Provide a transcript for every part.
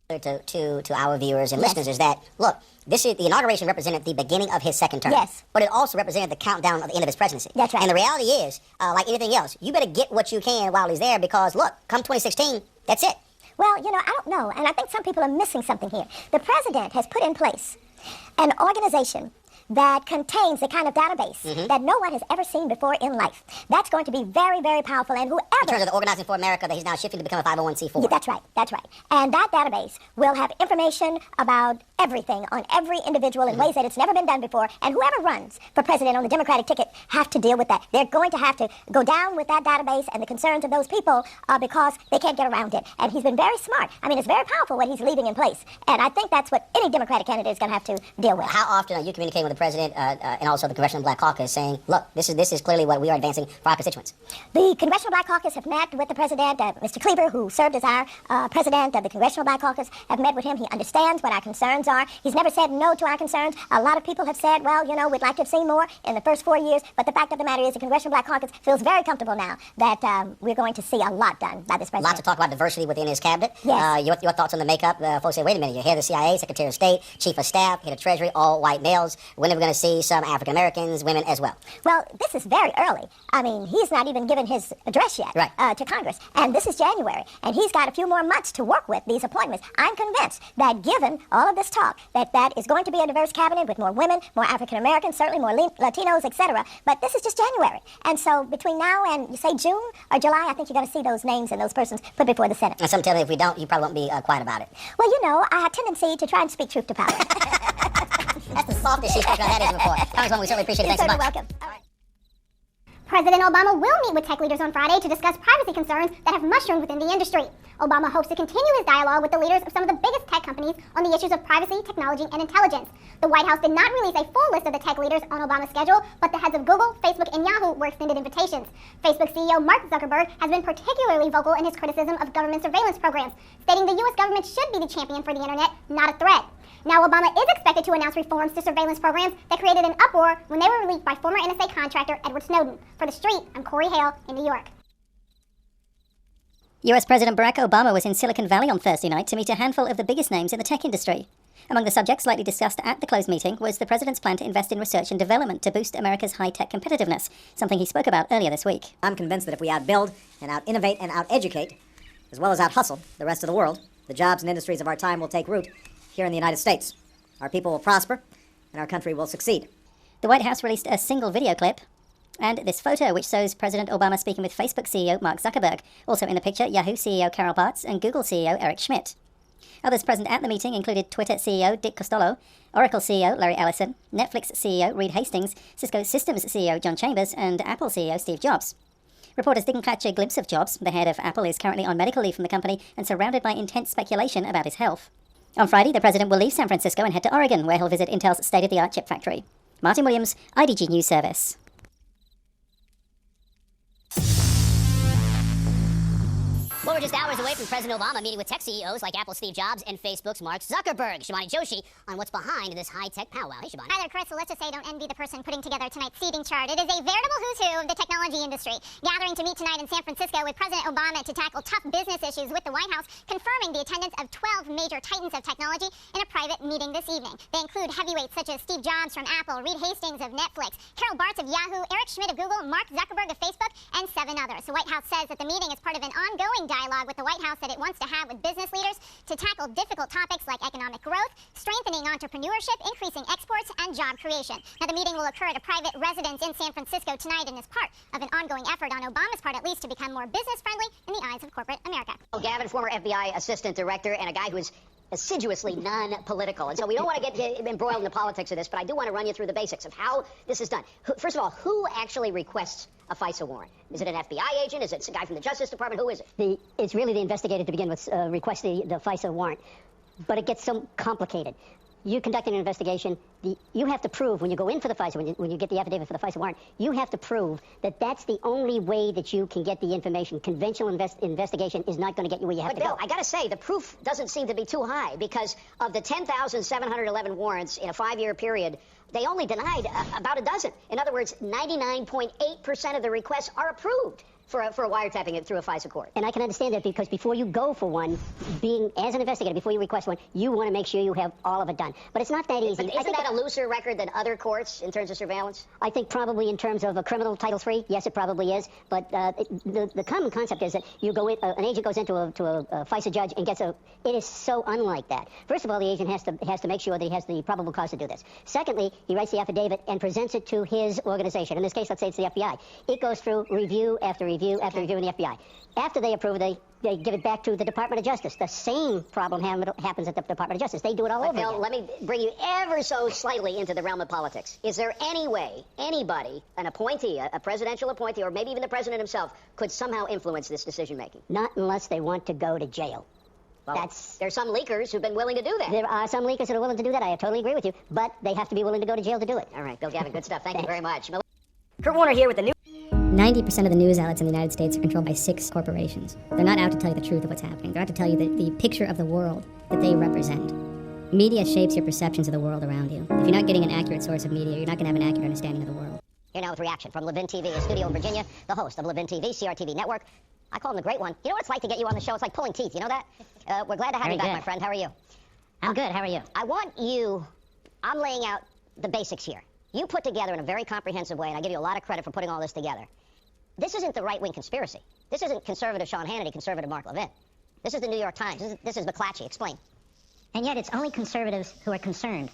To our viewers and listeners is that, look, the inauguration represented the beginning of his second term. Yes. But it also represented the countdown of the end of his presidency. That's right. And the reality is, like anything else, you better get what you can while he's there because, look, come 2016, that's it. Well, I don't know, and I think some people are missing something here. The president has put in place an organization that contains the kind of database that no one has ever seen before in life. That's going to be very, very powerful, and whoever... In terms of the Organizing for America that he's now shifting to become a 501c4. Yeah, that's right. And that database will have information about everything on every individual in ways that it's never been done before, and whoever runs for president on the Democratic ticket have to deal with that. They're going to have to go down with that database and the concerns of those people because they can't get around it. And he's been very smart. I mean, it's very powerful what he's leaving in place, and I think that's what any Democratic candidate is going to have to deal with. How often are you communicating with the president and also the Congressional Black Caucus saying, look, this is clearly what we are advancing for our constituents? The Congressional Black Caucus have met with the president. Mr. Cleaver, who served as our president of the Congressional Black Caucus, have met with him. He understands what our concerns are. He's never said no to our concerns. A lot of people have said, well, we'd like to have seen more in the first 4 years, but the fact of the matter is the Congressional Black Caucus feels very comfortable now that we're going to see a lot done by this president. Lots of talk about diversity within his cabinet. Yes. Your thoughts on the makeup? Folks say, wait a minute, you're head of the CIA, Secretary of State, Chief of Staff, head of Treasury, all white males. When are we going to see some African Americans, women as well? Well, this is very early. I mean, he's not even given his address yet to Congress, and this is January, and he's got a few more months to work with these appointments. I'm convinced that given all of this talk, that is going to be a diverse cabinet with more women, more African Americans, certainly more Latinos, etc. But this is just January, and so between now and, say, June or July, I think you're going to see those names and those persons put before the Senate. And some tell me if we don't, you probably won't be quiet about it. Well, I have a tendency to try and speak truth to power. That's the softest she's spoken on that is before. Congresswoman, we certainly appreciate it. Thanks so much. Welcome. All right. President Obama will meet with tech leaders on Friday to discuss privacy concerns that have mushroomed within the industry. Obama hopes to continue his dialogue with the leaders of some of the biggest tech companies on the issues of privacy, technology, and intelligence. The White House did not release a full list of the tech leaders on Obama's schedule, but the heads of Google, Facebook, and Yahoo were extended invitations. Facebook CEO Mark Zuckerberg has been particularly vocal in his criticism of government surveillance programs, stating the U.S. government should be the champion for the internet, not a threat. Now, Obama is expected to announce reforms to surveillance programs that created an uproar when they were released by former NSA contractor Edward Snowden. For The Street, I'm Corey Hale in New York. US President Barack Obama was in Silicon Valley on Thursday night to meet a handful of the biggest names in the tech industry. Among the subjects lightly discussed at the closed meeting was the president's plan to invest in research and development to boost America's high-tech competitiveness, something he spoke about earlier this week. I'm convinced that if we outbuild and out-innovate and out-educate, as well as out-hustle the rest of the world, the jobs and industries of our time will take root here in the United States. Our people will prosper, and our country will succeed. The White House released a single video clip, and this photo, which shows President Obama speaking with Facebook CEO Mark Zuckerberg. Also in the picture, Yahoo CEO Carol Bartz and Google CEO Eric Schmidt. Others present at the meeting included Twitter CEO Dick Costolo, Oracle CEO Larry Ellison, Netflix CEO Reed Hastings, Cisco Systems CEO John Chambers, and Apple CEO Steve Jobs. Reporters didn't catch a glimpse of Jobs. The head of Apple is currently on medical leave from the company and surrounded by intense speculation about his health. On Friday, the president will leave San Francisco and head to Oregon, where he'll visit Intel's state-of-the-art chip factory. Martin Williams, IDG News Service. Well, we're just hours away from President Obama meeting with tech CEOs like Apple Steve Jobs and Facebook's Mark Zuckerberg. Shivani Joshi on what's behind this high-tech powwow. Hey, Shivani. Hi there, Chris. So let's just say don't envy the person putting together tonight's seating chart. It is a veritable who's who of the technology industry, gathering to meet tonight in San Francisco with President Obama to tackle tough business issues with the White House, confirming the attendance of 12 major titans of technology in a private meeting this evening. They include heavyweights such as Steve Jobs from Apple, Reed Hastings of Netflix, Carol Bartz of Yahoo, Eric Schmidt of Google, Mark Zuckerberg of Facebook, and 7 others. The White House says that the meeting is part of an ongoing dialogue with the White House that it wants to have with business leaders to tackle difficult topics like economic growth, strengthening entrepreneurship, increasing exports, and job creation. Now, the meeting will occur at a private residence in San Francisco tonight and is part of an ongoing effort on Obama's part, at least, to become more business-friendly in the eyes of corporate America. Oh, Gavin, former FBI assistant director and a guy who is assiduously non-political. And so we don't want to get embroiled in the politics of this, but I do want to run you through the basics of how this is done. First of all, who actually requests a FISA warrant? Is it an FBI agent? Is it a guy from the Justice Department? Who is it? It's really the investigator to begin with requests the FISA warrant. But it gets so complicated. You conducting an investigation, you have to prove when you go in for the FISA, when you get the affidavit for the FISA warrant, you have to prove that that's the only way that you can get the information. Conventional investigation is not going to get you where you have to Bill, go. I got to say, the proof doesn't seem to be too high because of the 10,711 warrants in a 5-year period, they only denied about a dozen. In other words, 99.8% of the requests are approved. for a wiretapping it through a FISA court. And I can understand that because before you go for one, being as an investigator, before you request one, you want to make sure you have all of it done. But it's not that easy. But isn't that a looser record than other courts in terms of surveillance? I think probably in terms of a criminal Title III, yes, it probably is. But the common concept is that you go in, an agent goes into a FISA judge and gets a. It is so unlike that. First of all, the agent has to make sure that he has the probable cause to do this. Secondly, he writes the affidavit and presents it to his organization. In this case, let's say it's the FBI. It goes through review after review after review in the FBI. After they approve, they give it back to the Department of Justice. The same problem happens at the Department of Justice. They do it all over again. Let me bring you ever so slightly into the realm of politics. Is there any way anybody, an appointee, a presidential appointee, or maybe even the president himself, could somehow influence this decision-making? Not unless they want to go to jail. Well, there's some leakers who've been willing to do that. There are some leakers that are willing to do that. I totally agree with you. But they have to be willing to go to jail to do it. All right, Bill Gavin, good stuff. Thank you very much. Kurt Warner here with the news. 90% of the news outlets in the United States are controlled by 6 corporations. They're not out to tell you the truth of what's happening. They're out to tell you the picture of the world that they represent. Media shapes your perceptions of the world around you. If you're not getting an accurate source of media, you're not going to have an accurate understanding of the world. Here now with reaction from Levin TV, a studio in Virginia, the host of Levin TV, CRTV Network. I call him the Great One. You know what it's like to get you on the show? It's like pulling teeth. You know that? We're glad to have you back, my friend. How are you? I'm good. How are you? I'm laying out the basics here. You put together in a very comprehensive way, and I give you a lot of credit for putting all this together. This isn't the right-wing conspiracy. This isn't conservative Sean Hannity, conservative Mark Levin. This is the New York Times. This is McClatchy. Explain. And yet it's only conservatives who are concerned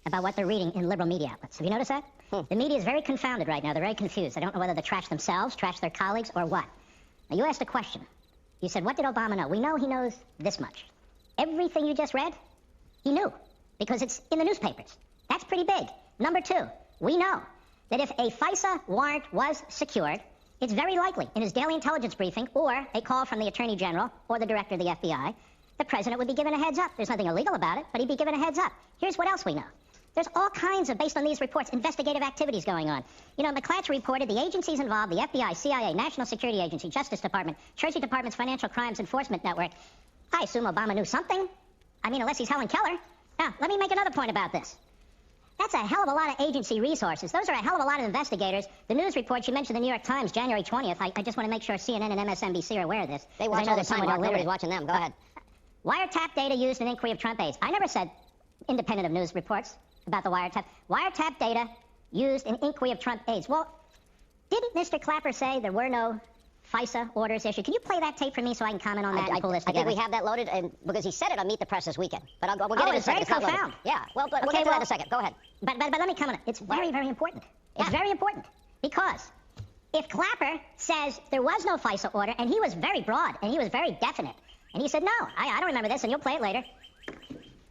about what they're reading in liberal media outlets. Have you noticed that? The media is very confounded right now. They're very confused. They don't know whether to trash themselves, trash their colleagues, or what. Now, you asked a question. You said, what did Obama know? We know he knows this much. Everything you just read, he knew, because it's in the newspapers. That's pretty big. Number 2, we know that if a FISA warrant was secured, it's very likely in his daily intelligence briefing or a call from the Attorney General or the Director of the FBI, the President would be given a heads up. There's nothing illegal about it, but he'd be given a heads up. Here's what else we know. There's all kinds of, based on these reports, investigative activities going on. You know, McClatchy reported the agencies involved, the FBI, CIA, National Security Agency, Justice Department, Treasury Department's Financial Crimes Enforcement Network. I assume Obama knew something. I mean, unless he's Helen Keller. Now, let me make another point about this. That's a hell of a lot of agency resources. Those are a hell of a lot of investigators. The news reports, you mentioned the New York Times, January 20th. I just want to make sure CNN and MSNBC are aware of this. They watch all the time, Mark. Nobody's watching them. Go ahead. Wiretap data used in inquiry of Trump aides. I never said independent of news reports about the wiretap. Wiretap data used in inquiry of Trump aides. Well, didn't Mr. Clapper say there were no FISA orders issued? Can you play that tape for me so I can comment on that and pull this together? I think we have that loaded, and because he said it on Meet the Press this weekend. But we'll get into it in a second. It's very profound. Yeah, well, but we'll get to that in a second. Go ahead. But let me comment on it. It's very, very important. It's very important because if Clapper says there was no FISA order, and he was very broad, and he was very definite, and he said, no, I don't remember this, and you'll play it later,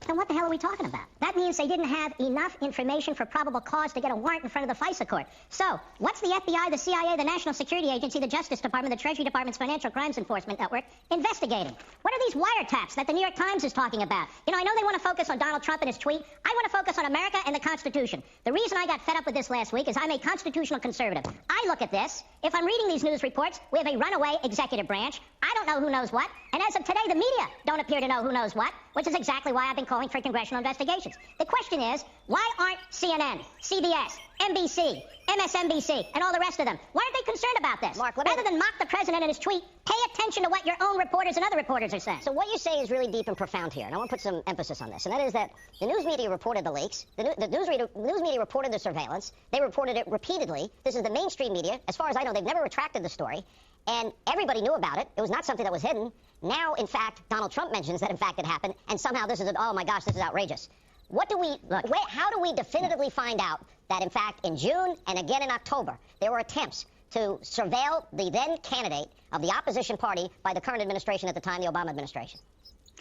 then what the hell are we talking about? That means they didn't have enough information for probable cause to get a warrant in front of the FISA court. So, what's the FBI, the CIA, the National Security Agency, the Justice Department, the Treasury Department's Financial Crimes Enforcement Network investigating? What are these wiretaps that the New York Times is talking about? You know, I know they want to focus on Donald Trump and his tweet. I want to focus on America and the Constitution. The reason I got fed up with this last week is I'm a constitutional conservative. I look at this. If I'm reading these news reports, we have a runaway executive branch. I don't know who knows what. And as of today, the media don't appear to know who knows what, which is exactly why I've been calling for congressional investigations. The question is, why aren't CNN, CBS, NBC, MSNBC, and all the rest of them, why aren't they concerned about this? Mark, rather than mock the president and his tweet, pay attention to what your own reporters and other reporters are saying. So what you say is really deep and profound here, and I want to put some emphasis on this, and that is that the news media reported the leaks, the news media reported the surveillance, they reported it repeatedly. This is the mainstream media. As far as I know, they've never retracted the story, and everybody knew about it. It was not something that was hidden. Now, in fact, Donald Trump mentions that, in fact, it happened, and somehow this is, oh my gosh, this is outrageous. How do we definitively find out that, in fact, in June and again in October, there were attempts to surveil the then candidate of the opposition party by the current administration at the time, the Obama administration?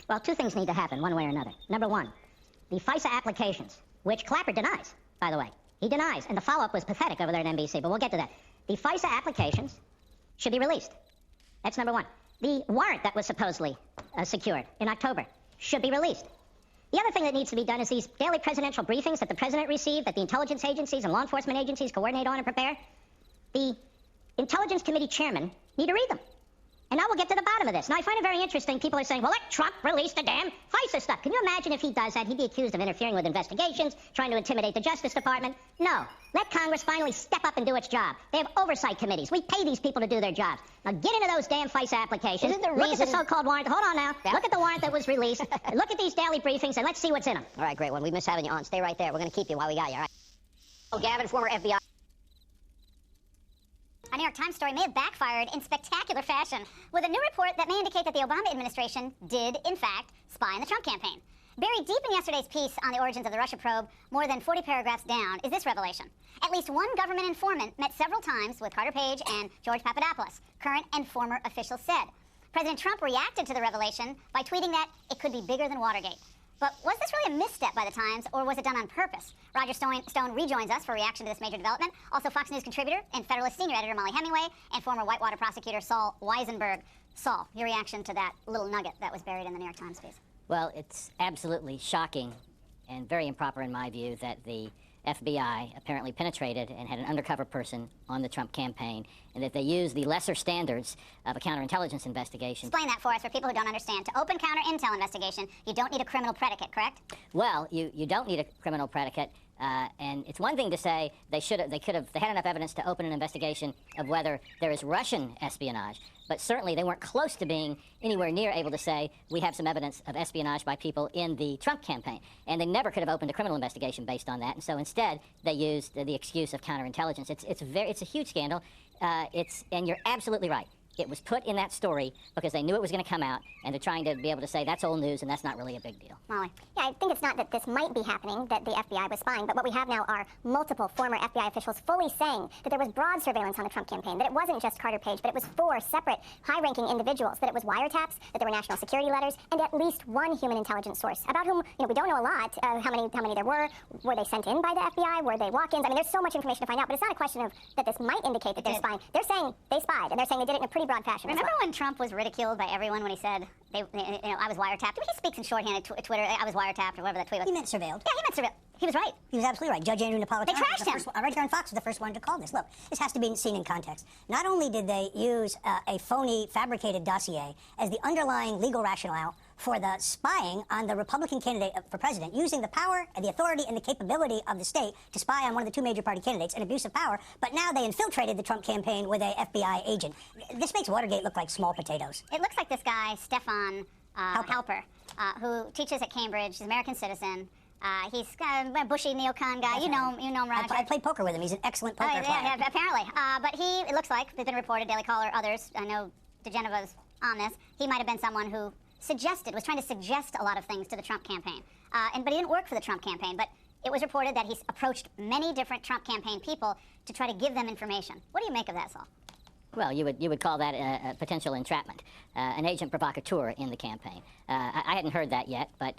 Well, 2 things need to happen, one way or another. Number 1, the FISA applications, which Clapper denies, by the way. He denies, and the follow-up was pathetic over there at NBC, but we'll get to that. The FISA applications should be released. That's number 1. The warrant that was supposedly secured in October should be released. The other thing that needs to be done is these daily presidential briefings that the president received, that the intelligence agencies and law enforcement agencies coordinate on and prepare. The Intelligence Committee chairmen need to read them. And now we'll get to the bottom of this. Now, I find it very interesting. People are saying, well, let Trump release the damn FISA stuff. Can you imagine if he does that? He'd be accused of interfering with investigations, trying to intimidate the Justice Department. No. Let Congress finally step up and do its job. They have oversight committees. We pay these people to do their jobs. Now, get into those damn FISA applications. Isn't the Look at the reason- so-called warrant. Hold on now. Yeah. Look at the warrant that was released. Look at these daily briefings, and let's see what's in them. All right, great one. We miss having you on. Stay right there. We're going to keep you while we got you, all right? Oh, Gavin, former FBI. A New York Times story may have backfired in spectacular fashion, with a new report that may indicate that the Obama administration did, in fact, spy on the Trump campaign. Buried deep in yesterday's piece on the origins of the Russia probe, more than 40 paragraphs down, is this revelation. At least one government informant met several times with Carter Page and George Papadopoulos, current and former officials said. President Trump reacted to the revelation by tweeting that it could be bigger than Watergate. But was this really a misstep by the Times, or was it done on purpose? Roger Stone rejoins us for a reaction to this major development. Also, Fox News contributor and Federalist senior editor Molly Hemingway, and former Whitewater prosecutor Saul Weisenberg. Saul, your reaction to that little nugget that was buried in the New York Times piece? Well, it's absolutely shocking and very improper in my view that the FBI apparently penetrated and had an undercover person on the Trump campaign, and that they used the lesser standards of a counterintelligence investigation. Explain that for us, for people who don't understand. To open counter-intel investigation, you don't need a criminal predicate, correct? Well, you don't need a criminal predicate, and it's one thing to say they had enough evidence to open an investigation of whether there is Russian espionage, but certainly they weren't close to being anywhere near able to say we have some evidence of espionage by people in the Trump campaign, and they never could have opened a criminal investigation based on that. And so instead they used the excuse of counterintelligence. It's a huge scandal. And you're absolutely right. It was put in that story because they knew it was going to come out, and they're trying to be able to say that's old news and that's not really a big deal. Molly. Yeah, I think it's not that this might be happening, that the FBI was spying, but what we have now are multiple former FBI officials fully saying that there was broad surveillance on the Trump campaign, that it wasn't just Carter Page, but it was 4 separate high-ranking individuals, that it was wiretaps, that there were national security letters, and at least one human intelligence source, about whom we don't know a lot, how many there were they sent in by the FBI, were they walk-ins? I mean, there's so much information to find out, but it's not a question of that this might indicate that they're spying. They're saying they spied, and they're saying they did it in a pretty broad fashion. Remember when Trump was ridiculed by everyone when he said, I was wiretapped? He speaks in shorthand at Twitter, I was wiretapped, or whatever that tweet was. He meant surveilled. Yeah, he meant surveilled. He was right. He was absolutely right. Judge Andrew Napolitano. They trashed him. Right here on Fox was the first one to call this. Look, this has to be seen in context. Not only did they use a phony, fabricated dossier as the underlying legal rationale for the spying on the Republican candidate for president, using the power and the authority and the capability of the state to spy on one of the 2 major party candidates, an abuse of power, but now they infiltrated the Trump campaign with a FBI agent. This makes Watergate look like small potatoes. It looks like this guy, Stefan Halper, who teaches at Cambridge, he's an American citizen. He's a bushy neocon guy. You know him, Roger. I played poker with him. He's an excellent poker player. Yeah, apparently. But it looks like, it's been reported, Daily Caller, others, I know DeGeneva's on this, he might have been someone who was trying to suggest a lot of things to the Trump campaign. But he didn't work for the Trump campaign. But it was reported that he's approached many different Trump campaign people to try to give them information. What do you make of that, Saul? Well, you would call that a potential entrapment, an agent provocateur in the campaign. I hadn't heard that yet, but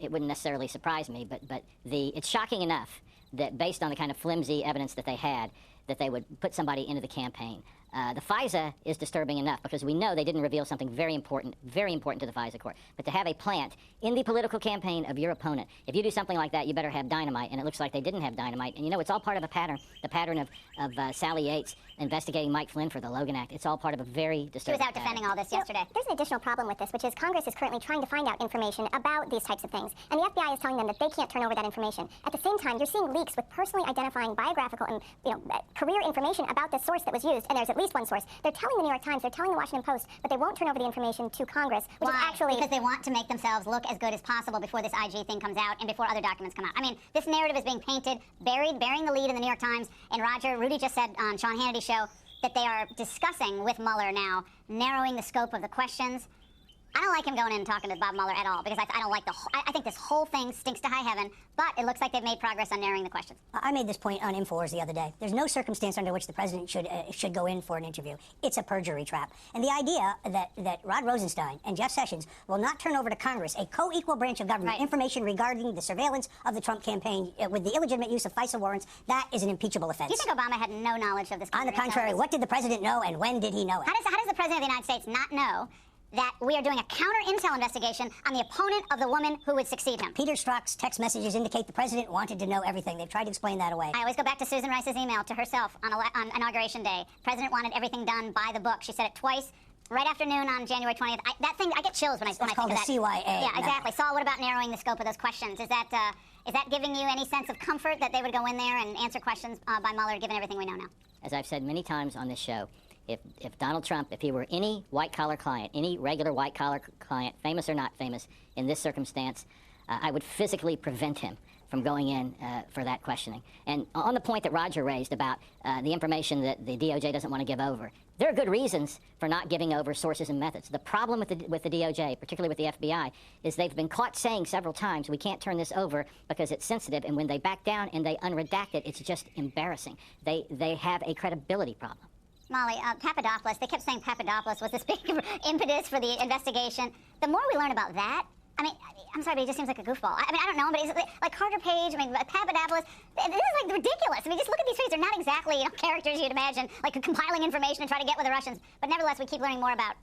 it wouldn't necessarily surprise me. But it's shocking enough that based on the kind of flimsy evidence that they had, that they would put somebody into the campaign. The FISA is disturbing enough because we know they didn't reveal something very important to the FISA court. But to have a plant in the political campaign of your opponent, if you do something like that, you better have dynamite, and it looks like they didn't have dynamite. And it's all part of a pattern, the pattern of Sally Yates investigating Mike Flynn for the Logan Act. It's all part of a very disturbing She was out defending all this yesterday. There's an additional problem with this, which is Congress is currently trying to find out information about these types of things, and the FBI is telling them that they can't turn over that information. At the same time, you're seeing leaks with personally identifying biographical and career information about the source that was used, and there's at least one source. They're telling the New York Times, they're telling the Washington Post, but they won't turn over the information to Congress, which is actually... Because they want to make themselves look as good as possible before this IG thing comes out and before other documents come out. I mean, this narrative is being painted, bearing the lead in the New York Times, and Rudy just said on Sean Hannity's show that they are discussing with Mueller now, narrowing the scope of the questions. I don't like him going in and talking to Bob Mueller at all, because I don't like I think this whole thing stinks to high heaven, but it looks like they've made progress on narrowing the questions. I made this point on InfoWars the other day. There's no circumstance under which the president should go in for an interview. It's a perjury trap. And the idea that Rod Rosenstein and Jeff Sessions will not turn over to Congress, a co-equal branch of government, information regarding the surveillance of the Trump campaign with the illegitimate use of FISA warrants, that is an impeachable offense. Do you think Obama had no knowledge of this? On the contrary, what did the president know and when did he know it? How does the president of the United States not know that we are doing a counter-intel investigation on the opponent of the woman who would succeed him? Peter Strzok's text messages indicate the president wanted to know everything. They've tried to explain that away. I always go back to Susan Rice's email to herself on Inauguration Day. President wanted everything done by the book. She said it twice. right after noon on January 20th. I get chills when I think of that. It's called the CYA. Yeah, exactly. Saul, what about narrowing the scope of those questions? Is that giving you any sense of comfort that they would go in there and answer questions by Mueller, given everything we know now? As I've said many times on this show, if Donald Trump, if he were any white-collar client, any regular white-collar client, famous or not famous, in this circumstance, I would physically prevent him from going in for that questioning. And on the point that Roger raised about the information that the DOJ doesn't want to give over, there are good reasons for not giving over sources and methods. The problem with the DOJ, particularly with the FBI, is they've been caught saying several times, we can't turn this over because it's sensitive, and when they back down and they unredact it, it's just embarrassing. They have a credibility problem. Molly, Papadopoulos, they kept saying Papadopoulos was this big impetus for the investigation. The more we learn about that, I mean, I'm sorry, but he just seems like a goofball. I don't know, but he's like Carter Page, Papadopoulos. This is like ridiculous. I mean, just look at these figures. They're not exactly, characters you'd imagine, like compiling information and try to get with the Russians. But nevertheless, we keep learning more about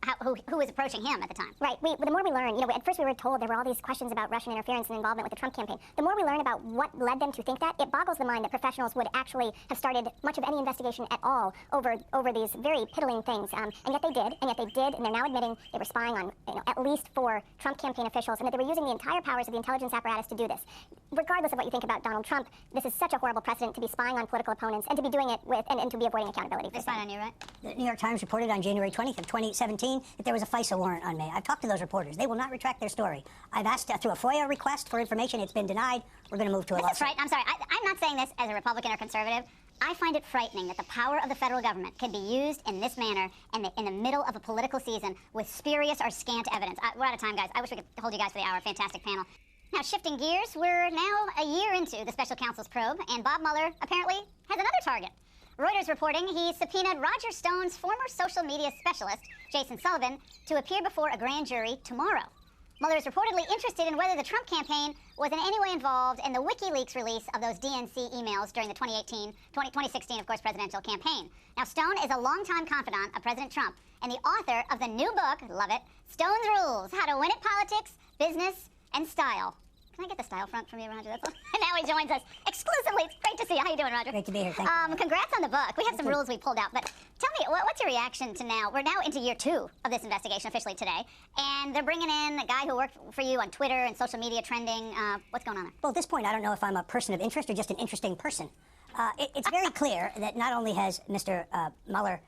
who was approaching him at the time. Right. The more we learn, at first we were told there were all these questions about Russian interference and involvement with the Trump campaign. The more we learn about what led them to think that, it boggles the mind that professionals would actually have started much of any investigation at all over these very piddling things. And yet they did, and they're now admitting they were spying on at least 4 Trump campaign officials, and that they were using the entire powers of the intelligence apparatus to do this. Regardless of what you think about Donald Trump, this is such a horrible precedent to be spying on political opponents and to be doing it with and to be avoiding accountability. They're spying on you, right? The New York Times reported on January 20th of 2017 that there was a FISA warrant on me. I've talked to those reporters. They will not retract their story. I've asked through a FOIA request for information. It's been denied. We're going to move to a lawsuit. That's right. I'm sorry. I'm not saying this as a Republican or conservative. I find it frightening that the power of the federal government can be used in this manner in the middle of a political season with spurious or scant evidence. We're out of time, guys. I wish we could hold you guys for the hour. Fantastic panel. Now, shifting gears, we're now a year into the special counsel's probe, and Bob Mueller apparently has another target. Reuters reporting he subpoenaed Roger Stone's former social media specialist, Jason Sullivan, to appear before a grand jury tomorrow. Mueller is reportedly interested in whether the Trump campaign was in any way involved in the WikiLeaks release of those DNC emails during the 2016, of course, presidential campaign. Now, Stone is a longtime confidant of President Trump and the author of the new book, love it, Stone's Rules, How to Win at Politics, Business, and Style. Can I get the style front from you, Roger? That's all. And now he joins us exclusively. It's great to see you. How you doing, Roger? Great to be here. Thank you. Congrats on the book. We have some rules we pulled out, but tell me, what's your reaction to now? We're now into year 2 of this investigation officially today, and they're bringing in a guy who worked for you on Twitter and social media trending. What's going on there? Well, at this point, I don't know if I'm a person of interest or just an interesting person. It's very clear that not only has Mr. Mueller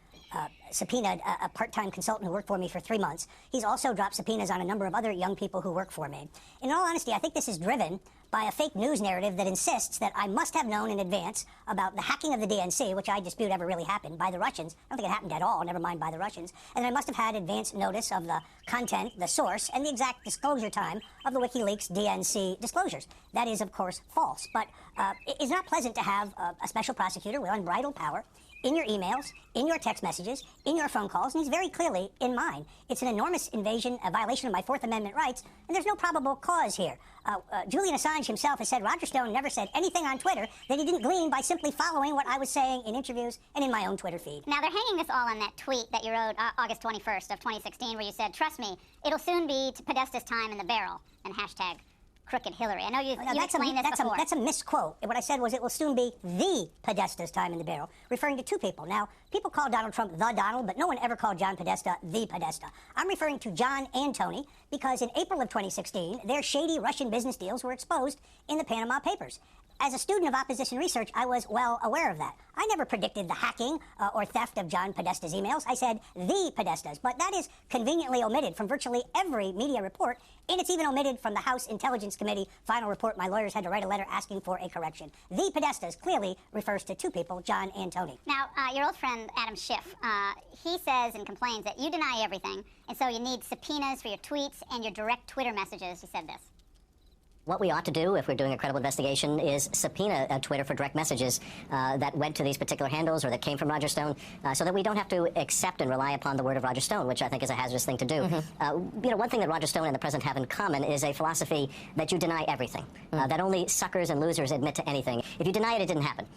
subpoenaed a part-time consultant who worked for me for 3 months, he's also dropped subpoenas on a number of other young people who work for me. In all honesty, I think this is driven by a fake news narrative that insists that I must have known in advance about the hacking of the DNC, which I dispute ever really happened, by the Russians. I don't think it happened at all, never mind by the Russians. And I must have had advance notice of the content, the source, and the exact disclosure time of the WikiLeaks DNC disclosures. That is, of course, false. But it's not pleasant to have a special prosecutor with unbridled power in your emails, in your text messages, in your phone calls, and he's very clearly in mine. It's an enormous invasion, a violation of my Fourth Amendment rights, and there's no probable cause here. Julian Assange himself has said Roger Stone never said anything on Twitter that he didn't glean by simply following what I was saying in interviews and in my own Twitter feed. Now, they're hanging this all on that tweet that you wrote August 21st of 2016, where you said, trust me, it'll soon be Podesta's time in the barrel, and hashtag Crooked Hillary. I know you've explained this before. That's a misquote. What I said was it will soon be the Podesta's time in the barrel, referring to 2 people. Now, people call Donald Trump the Donald, but no one ever called John Podesta the Podesta. I'm referring to John and Tony because in April of 2016, their shady Russian business deals were exposed in the Panama Papers. As a student of opposition research, I was well aware of that. I never predicted the hacking or theft of John Podesta's emails. I said the Podesta's, but that is conveniently omitted from virtually every media report, and it's even omitted from the House Intelligence Committee final report. My lawyers had to write a letter asking for a correction. The Podesta's clearly refers to 2 people, John and Tony. Now, your old friend Adam Schiff, he says and complains that you deny everything, and so you need subpoenas for your tweets and your direct Twitter messages. He said this. What we ought to do if we're doing a credible investigation is subpoena Twitter for direct messages that went to these particular handles or that came from Roger Stone so that we don't have to accept and rely upon the word of Roger Stone, which I think is a hazardous thing to do. One thing that Roger Stone and the president have in common is a philosophy that you deny everything, that only suckers and losers admit to anything. If you deny it, it didn't happen.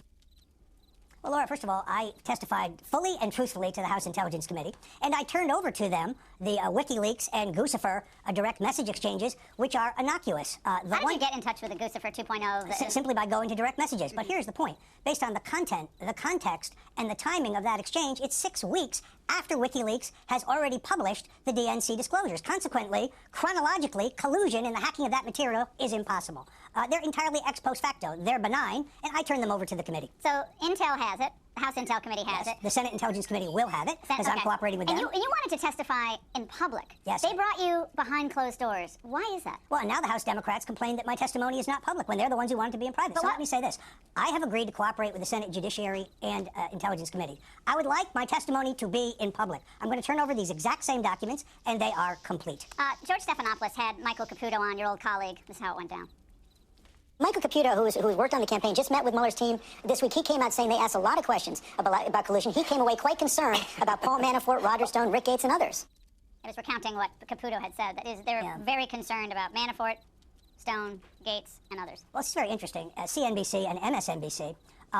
Well, Laura, first of all, I testified fully and truthfully to the House Intelligence Committee, and I turned over to them the WikiLeaks and Guccifer direct message exchanges, which are innocuous. How did you get in touch with the Guccifer 2.0? Simply by going to direct messages. But here's the point. Based on the content, the context, and the timing of that exchange, it's 6 weeks after WikiLeaks has already published the DNC disclosures. Consequently, chronologically, collusion in the hacking of that material is impossible. They're entirely ex post facto. They're benign, and I turn them over to the committee. So Intel has it. House Intel Committee has it. The Senate Intelligence Committee will have it, because I'm cooperating with them. And you wanted to testify in public. Yes. They brought you behind closed doors. Why is that? Well, and now the House Democrats complain that my testimony is not public when they're the ones who want it to be in private. So let me say this. I have agreed to cooperate with the Senate Judiciary and Intelligence Committee. I would like my testimony to be in public. I'm going to turn over these exact same documents, and they are complete. George Stephanopoulos had Michael Caputo on, your old colleague. This is how it went down. Michael Caputo, who's worked on the campaign, just met with Mueller's team this week. He came out saying they asked a lot of questions about collusion. He came away quite concerned about Paul Manafort, Roger Stone, Rick Gates, and others. It was recounting what Caputo had said. That is, they're very concerned about Manafort, Stone, Gates, and others. Well, it's very interesting. CNBC and MSNBC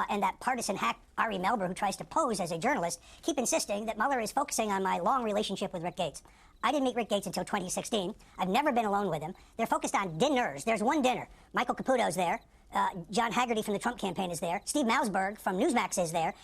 and that partisan hack Ari Melber, who tries to pose as a journalist, keep insisting that Mueller is focusing on my long relationship with Rick Gates. I didn't meet Rick Gates until 2016. I've never been alone with him. They're focused on dinners. There's one dinner. Michael Caputo's there. John Haggerty from the Trump campaign is there. Steve Mausberg from Newsmax is there.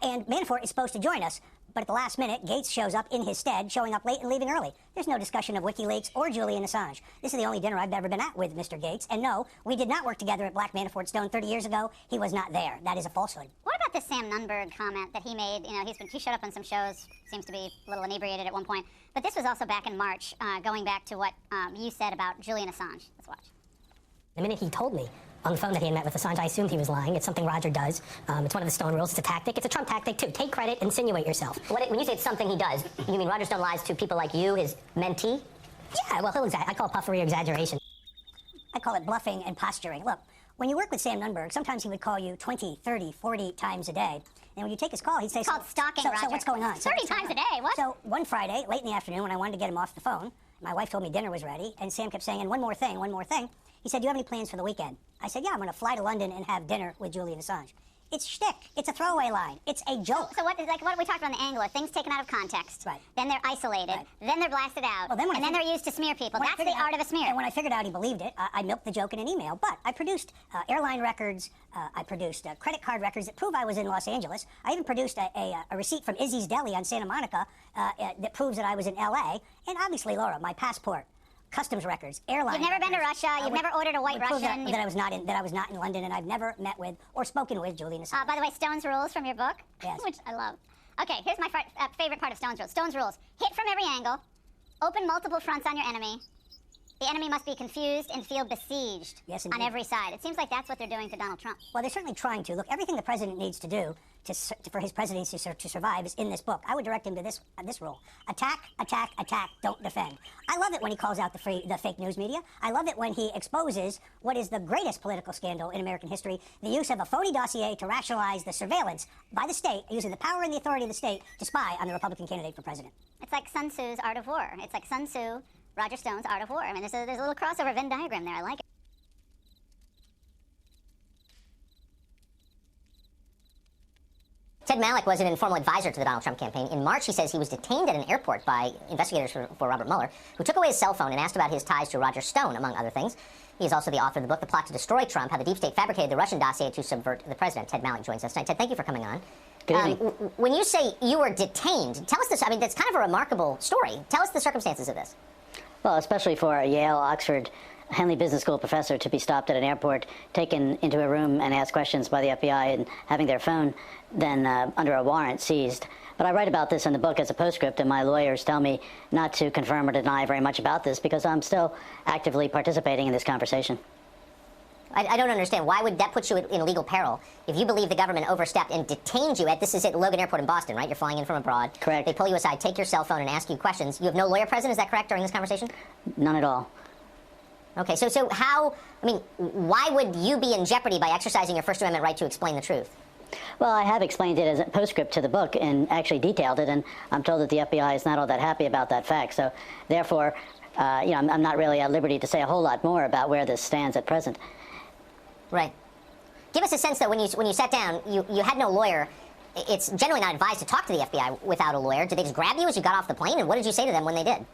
And Manafort is supposed to join us. But at the last minute, Gates shows up in his stead, showing up late and leaving early. There's no discussion of WikiLeaks or Julian Assange. This is the only dinner I've ever been at with Mr. Gates. And no, we did not work together at Black Manafort Stone 30 years ago. He was not there. That is a falsehood. What about the Sam Nunberg comment that he made? You know, he showed up on some shows, seems to be a little inebriated at one point. But this was also back in March, going back to what you said about Julian Assange. Let's watch. The minute he told me on the phone that he had met with Assange, I assumed he was lying. It's something Roger does. It's one of the Stone rules. It's a tactic. It's a Trump tactic, too. Take credit, insinuate yourself. When you say it's something he does, you mean Roger Stone lies to people like you, his mentee? Yeah, well, I call it puffery or exaggeration. I call it bluffing and posturing. Look, when you work with Sam Nunberg, sometimes he would call you 20, 30, 40 times a day. And when you take his call, he'd say, it's called stalking, so Roger. what's going on? 30 times a day, what? So one Friday, late in the afternoon, when I wanted to get him off the phone, my wife told me dinner was ready, and Sam kept saying, and one more thing, one more thing. He said, do you have any plans for the weekend? I said, yeah, I'm going to fly to London and have dinner with Julian Assange. It's shtick. It's a throwaway line. It's a joke. So what we talked about on the angle are things taken out of context. Right. Then they're isolated. Right. Then they're blasted out. Well, then they're used to smear people. That's the art of a smear. And when I figured out he believed it, I milked the joke in an email. But I produced airline records. I produced credit card records that prove I was in Los Angeles. I even produced a receipt from Izzy's Deli on Santa Monica that proves that I was in L.A. And obviously, Laura, my passport. Customs records, airline. You've never been to Russia. You've never ordered a White Russian. That I was not in London, and I've never met with or spoken with Julian Assange. By the way, Stone's rules from your book, yes, which I love. Okay, here's my favorite part of Stone's rules. Stone's rules: hit from every angle, open multiple fronts on your enemy. The enemy must be confused and feel besieged on every side. It seems like that's what they're doing to Donald Trump. Well, they're certainly trying to. Look, everything the president needs to do for his presidency to survive is in this book. I would direct him to this rule: attack, attack, attack. Don't defend. I love it when he calls out the fake news media. I love it when he exposes what is the greatest political scandal in American history: the use of a phony dossier to rationalize the surveillance by the state, using the power and the authority of the state to spy on the Republican candidate for president. It's like Sun Tzu's Art of War. It's like Sun Tzu, Roger Stone's Art of War. I mean, there's a little crossover Venn diagram there. I like it. Ted Malloch was an informal advisor to the Donald Trump campaign. In March, he says he was detained at an airport by investigators for Robert Mueller, who took away his cell phone and asked about his ties to Roger Stone, among other things. He is also the author of the book, The Plot to Destroy Trump, How the Deep State Fabricated the Russian Dossier to Subvert the President. Ted Malloch joins us tonight. Ted, thank you for coming on. Good evening. When you say you were detained, tell us this. I mean, that's kind of a remarkable story. Tell us the circumstances of this. Well, especially for a Yale, Oxford, Henley Business School professor to be stopped at an airport, taken into a room and asked questions by the FBI and having their phone then under a warrant seized. But I write about this in the book as a postscript, and my lawyers tell me not to confirm or deny very much about this because I'm still actively participating in this conversation. I don't understand. Why would that put you in legal peril if you believe the government overstepped and detained you at, this is at Logan Airport in Boston, right? You're flying in from abroad. Correct. They pull you aside, take your cell phone, and ask you questions. You have no lawyer present, is that correct, during this conversation? None at all. Okay, so how, I mean, why would you be in jeopardy by exercising your First Amendment right to explain the truth? Well, I have explained it as a postscript to the book and actually detailed it, and I'm told that the FBI is not all that happy about that fact. So, therefore, I'm not really at liberty to say a whole lot more about where this stands at present. Right. Give us a sense, though, when you sat down, you had no lawyer. It's generally not advised to talk to the FBI without a lawyer. Did they just grab you as you got off the plane, and what did you say to them when they did?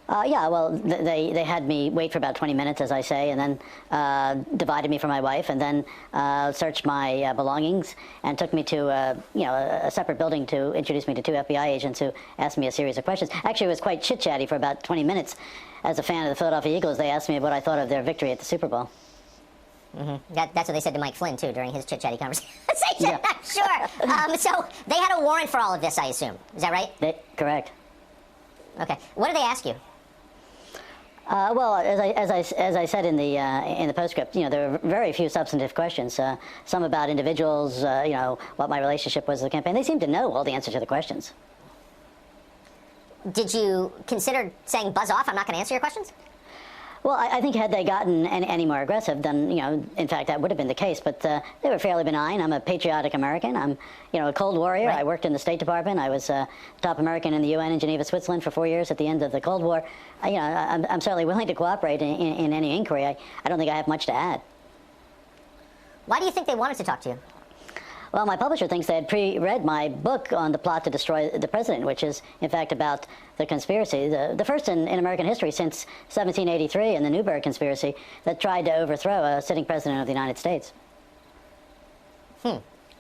Yeah, well, they had me wait for about 20 minutes, as I say, and then divided me from my wife, and then searched my belongings and took me to a separate building to introduce me to two FBI agents who asked me a series of questions. Actually, it was quite chit-chatty for about 20 minutes. As a fan of the Philadelphia Eagles, they asked me what I thought of their victory at the Super Bowl. Mm-hmm. That's what they said to Mike Flynn, too, during his chit-chatty conversation. Yeah. Sure. So they had a warrant for all of this, I assume. Is that right? Correct. Okay. What did they ask you? Well, as I said in the postscript, there were very few substantive questions. Some about individuals, what my relationship was to the campaign. They seemed to know all the answers to the questions. Did you consider saying buzz off? I'm not going to answer your questions? Well, I think had they gotten any more aggressive, then, in fact, that would have been the case. But they were fairly benign. I'm a patriotic American. I'm, a Cold Warrior. Right. I worked in the State Department. I was top American in the UN in Geneva, Switzerland for 4 years at the end of the Cold War. I'm certainly willing to cooperate in any inquiry. I don't think I have much to add. Why do you think they wanted to talk to you? Well, my publisher thinks they had pre-read my book on the plot to destroy the president, which is, in fact, about the conspiracy, the first in American history since 1783 and the Newburgh conspiracy that tried to overthrow a sitting president of the United States.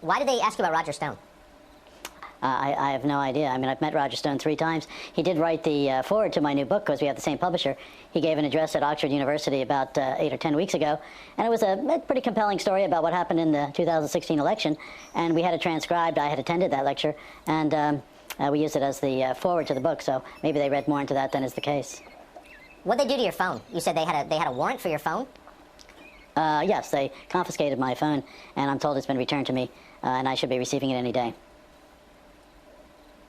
Why did they ask you about Roger Stone? I have no idea. I mean, I've met Roger Stone 3 times. He did write the foreword to my new book because we have the same publisher. He gave an address at Oxford University about 8 or 10 weeks ago, and it was a pretty compelling story about what happened in the 2016 election, and we had it transcribed. I had attended that lecture, and we used it as the foreword to the book, so maybe they read more into that than is the case. What'd they do to your phone? You said they had a warrant for your phone? Yes, they confiscated my phone, and I'm told it's been returned to me, and I should be receiving it any day.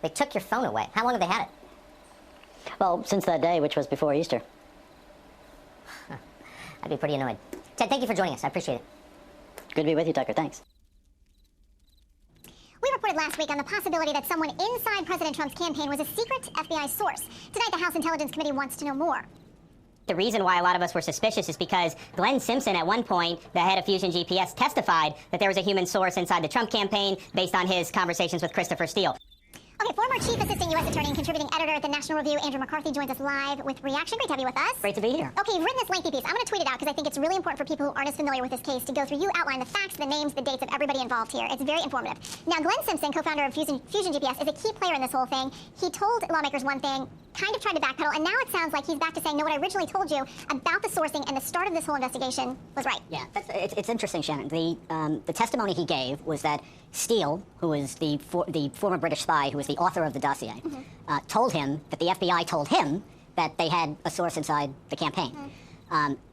They took your phone away. How long have they had it? Well, since that day, which was before Easter. I'd be pretty annoyed. Ted, thank you for joining us. I appreciate it. Good to be with you, Tucker. Thanks. We reported last week on the possibility that someone inside President Trump's campaign was a secret FBI source. Tonight, the House Intelligence Committee wants to know more. The reason why a lot of us were suspicious is because Glenn Simpson, at one point, the head of Fusion GPS, testified that there was a human source inside the Trump campaign based on his conversations with Christopher Steele. Okay, former Chief Assistant U.S. Attorney and contributing editor at the National Review, Andrew McCarthy, joins us live with reaction. Great to have you with us. Great to be here. Okay, you've written this lengthy piece. I'm going to tweet it out because I think it's really important for people who aren't as familiar with this case to go through. You outline the facts, the names, the dates of everybody involved here. It's very informative. Now, Glenn Simpson, co-founder of Fusion GPS, is a key player in this whole thing. He told lawmakers one thing, kind of tried to backpedal, and now it sounds like he's back to saying, no, what I originally told you about the sourcing and the start of this whole investigation was right. Yeah, it's interesting, Shannon. The testimony he gave was that Steele, who was the former British spy who was the author of the dossier, told him that the FBI told him that they had a source inside the campaign.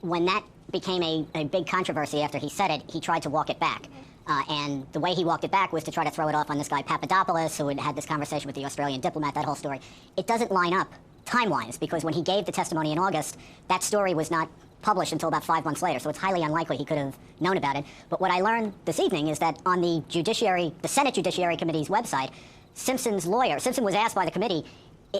When that became a big controversy after he said it, he tried to walk it back. And the way he walked it back was to try to throw it off on this guy Papadopoulos, who had had this conversation with the Australian diplomat, that whole story. It doesn't line up time-wise, because when he gave the testimony in August, that story was not published until about 5 months later, so it's highly unlikely he could have known about it. But what I learned this evening is that on the Senate Judiciary Committee's website, Simpson was asked by the committee,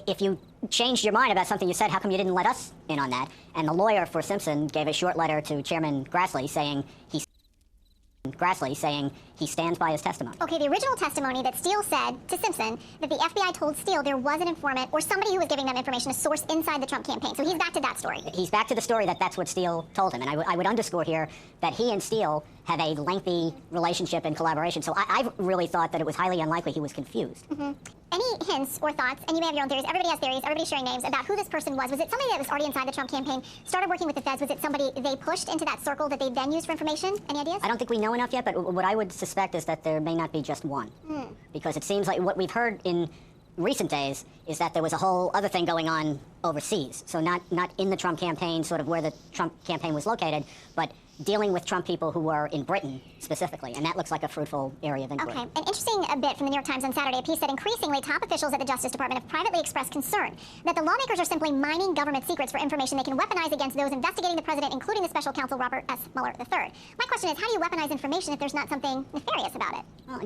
if you changed your mind about something you said, how come you didn't let us in on that? And the lawyer for Simpson gave a short letter to Chairman Grassley saying he stands by his testimony. Okay, the original testimony that Steele said to Simpson that the FBI told Steele there was an informant or somebody who was giving them information, a source inside the Trump campaign. So he's back to that story. He's back to the story that's what Steele told him. And I would underscore here that he and Steele have a lengthy relationship and collaboration. So I've really thought that it was highly unlikely he was confused. Any hints or thoughts, and you may have your own theories, everybody has theories, everybody's sharing names, about who this person was? Was it somebody that was already inside the Trump campaign, started working with the feds? Was it somebody they pushed into that circle that they then used for information? Any ideas? I don't think we know enough yet, but what I would suspect is that there may not be just one. Because it seems like what we've heard in recent days is that there was a whole other thing going on overseas. So not in the Trump campaign, sort of where the Trump campaign was located, but dealing with Trump people who were in Britain specifically, and that looks like a fruitful area of inquiry. Okay, an interesting bit from the New York Times on Saturday, a piece that increasingly top officials at the Justice Department have privately expressed concern that the lawmakers are simply mining government secrets for information they can weaponize against those investigating the president, including the special counsel Robert S. Mueller III. My question is, how do you weaponize information if there's not something nefarious about it? Well,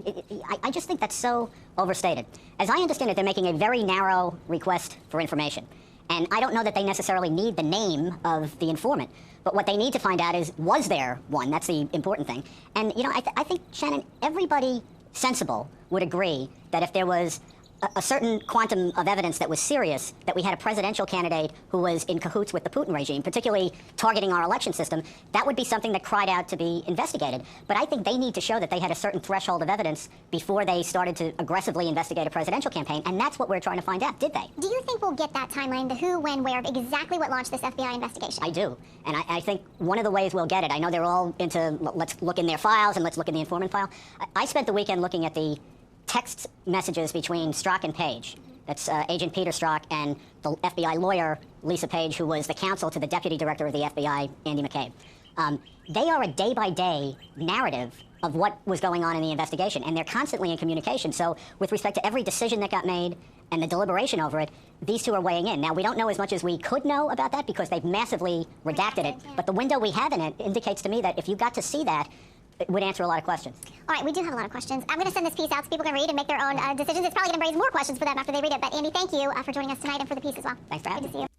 I just think that's so overstated. As I understand it, they're making a very narrow request for information. And I don't know that they necessarily need the name of the informant. But what they need to find out is, was there one? That's the important thing. And, I think, Shannon, everybody sensible would agree that if there was a certain quantum of evidence that was serious, that we had a presidential candidate who was in cahoots with the Putin regime, particularly targeting our election system, that would be something that cried out to be investigated. But I think they need to show that they had a certain threshold of evidence before they started to aggressively investigate a presidential campaign, and that's what we're trying to find out. Did they? Do you think we'll get that timeline, the who, when, where, of exactly what launched this FBI investigation? I do. And I think one of the ways we'll get it, I know they're all into let's look in their files and let's look in the informant file. I spent the weekend looking at the text messages between Strzok and Page. That's Agent Peter Strzok and the FBI lawyer, Lisa Page, who was the counsel to the deputy director of the FBI, Andy McCabe. They are a day-by-day narrative of what was going on in the investigation, and they're constantly in communication. So with respect to every decision that got made and the deliberation over it, these two are weighing in. Now, we don't know as much as we could know about that because they've massively redacted it, but the window we have in it indicates to me that if you got to see that, it would answer a lot of questions. All right, we do have a lot of questions. I'm going to send this piece out so people can read and make their own decisions. It's probably going to raise more questions for them after they read it. But Andy, thank you for joining us tonight and for the piece as well. Thanks for having me. Good to see you.